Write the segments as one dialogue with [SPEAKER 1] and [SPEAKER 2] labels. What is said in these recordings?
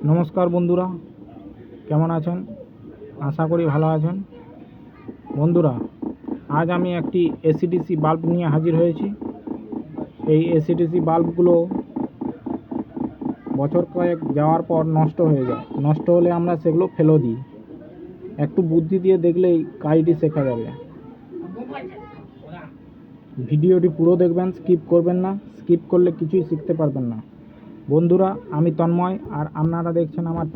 [SPEAKER 1] নমস্কার বন্ধুরা, কেমন আছেন? আশা করি ভালো আছেন। বন্ধুরা, আজ আমি একটি এসিডিসি বাল্ব নিয়ে হাজির হয়েছি। এই এসিডিসি বাল্বগুলো বছর কয়েক যাওয়ার পর নষ্ট হয়ে যায়। নষ্ট হলে আমরা সেগুলো ফেলে দিই। একটু বুদ্ধি দিয়ে দেখলেই কাজটি শেখা যাবে। ভিডিওটি পুরো দেখবেন, স্কিপ করবেন না। স্কিপ করলে কিছুই শিখতে পারবেন না। বন্ধুরা, আমি তন্ময়, আর আপনারা দেখছেন আমার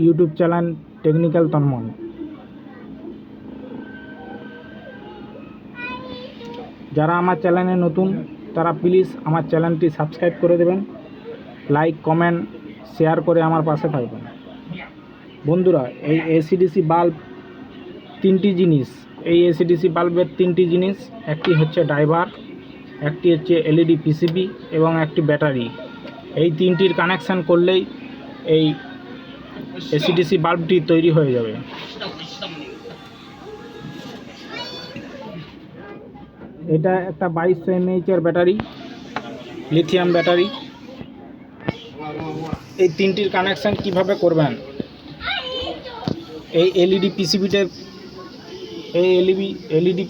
[SPEAKER 1] ইউটিউব চ্যানেল টেকনিক্যাল তন্ময়। যারা আমার চ্যানেলে নতুন তারা প্লিজ আমার চ্যানেলটি সাবস্ক্রাইব করে দেবেন, লাইক কমেন্ট শেয়ার করে আমার পাশে থাকবেন। বন্ধুরা, এই এসিডিসি বাল্ব তিনটি জিনিস। এই এসিডিসি বাল্বের তিনটি জিনিস, একটি হচ্ছে ড্রাইভার, একটি হচ্ছে এলইডি পিসিবি এবং একটি ব্যাটারি। এই তিনটির কানেকশান করলেই এই এসিডিসি বাল্বটি তৈরি হয়ে যাবে। এটা একটা 2200 mAh ব্যাটারি, লিথিয়াম ব্যাটারি। এই তিনটির কানেকশান কিভাবে করবেন? এই এলইডি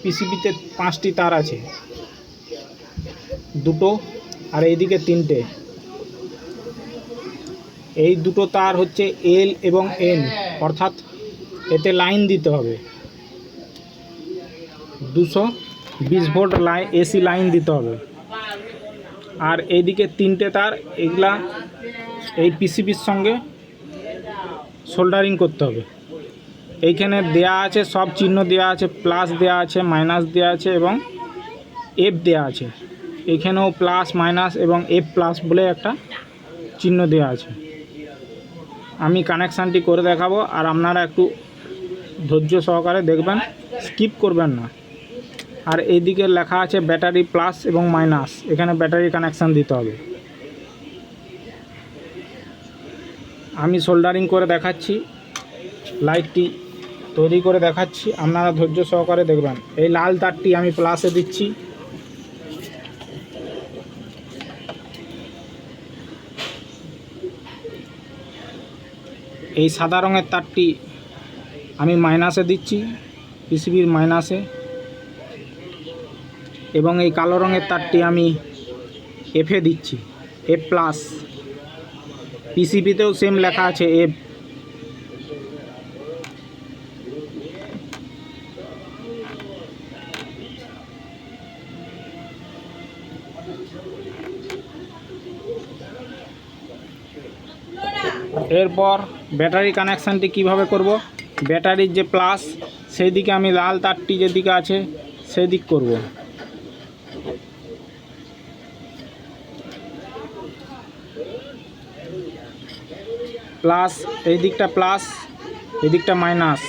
[SPEAKER 1] পিসিবিতে 5টি তার আছে, দুটো আর এইদিকে 3টে। এই দুটো তার হচ্ছে এল এবং এন, অর্থাৎ এতে লাইন দিতে হবে 220 ভোল্ট এসি লাইন দিতে হবে। আর এইদিকে 3টে তার, এগুলা এই পিসিবির সঙ্গে সোল্ডারিং করতে হবে। এইখানে দেয়া আছে, সব চিহ্ন দেয়া আছে, প্লাস দেয়া আছে, মাইনাস দেয়া আছে এবং এফ দেয়া আছে। এখানেও প্লাস মাইনাস এবং এফ প্লাস বলে একটা চিহ্ন দেয়া আছে। আমি কানেকশানটি করে দেখাবো, আর আপনারা একটু ধৈর্য সহকারে দেখবেন, স্কিপ করবেন না। আর এইদিকে লেখা আছে ব্যাটারি প্লাস এবং মাইনাস, এখানে ব্যাটারি কানেকশান দিতে হবে। আমি সোল্ডারিং করে দেখাচ্ছি, লাইটটি তৈরি করে দেখাচ্ছি, আপনারা ধৈর্য সহকারে দেখবেন। এই লাল তারটি আমি প্লাসে দিচ্ছি, এই সাদা রঙের তারটি আমি মাইনাসে দিচ্ছি, পিসিবির মাইনাসে, এবং এই কালো রঙের তারটি আমি এফে দিচ্ছি, এফ প্লাস। পিসিবিতেও সেম লেখা আছে এফ। এরপর ব্যাটারি কানেকশানটি কিভাবে করব? ব্যাটারির যে প্লাস, সেই দিকে আমি লাল তারটি যেদিকে আছে সেই দিক করব। প্লাস, এই দিকটা প্লাস, এই দিকটা মাইনাস।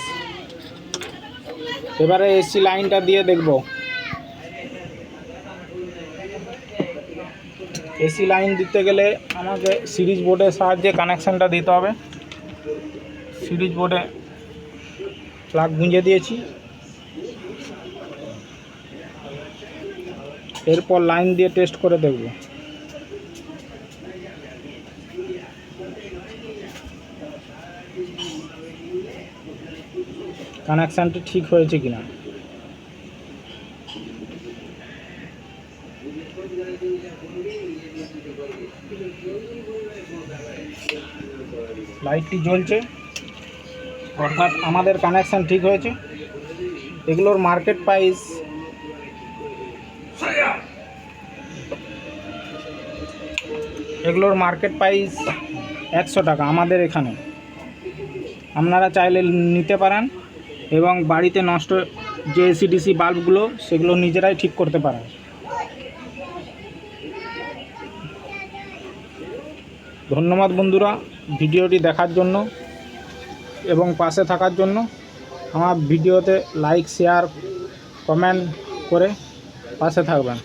[SPEAKER 1] এবারে এসি লাইনটা দিয়ে দেখব। এসি লাইন দিতে গেলে আমাকে সিরিজ বোর্ডের সাহায্যে কানেকশানটা দিতে হবে। সিরিজ বোর্ডে প্লাগ গুঁজে দিয়েছি। এরপর লাইন দিয়ে টেস্ট করে দেখব। কানেকশানটি ঠিক হয়েছে কিনা। লাইটটি জ্বলছে, অর্থাৎ আমাদের কানেকশান ঠিক হয়েছে। এগুলোর মার্কেট প্রাইস এগুলোর মার্কেট প্রাইস 100 টাকা আমাদের এখানে। আপনারা চাইলে নিতে পারেন এবং বাড়িতে নষ্ট যে এসিডিসি বাল্বগুলো সেগুলো নিজেরাই ঠিক করতে পারেন। ধন্যবাদ বন্ধুরা, ভিডিওটি দেখার জন্য এবং পাশে থাকার জন্য। আমার ভিডিওতে লাইক শেয়ার কমেন্ট করে পাশে থাকবেন।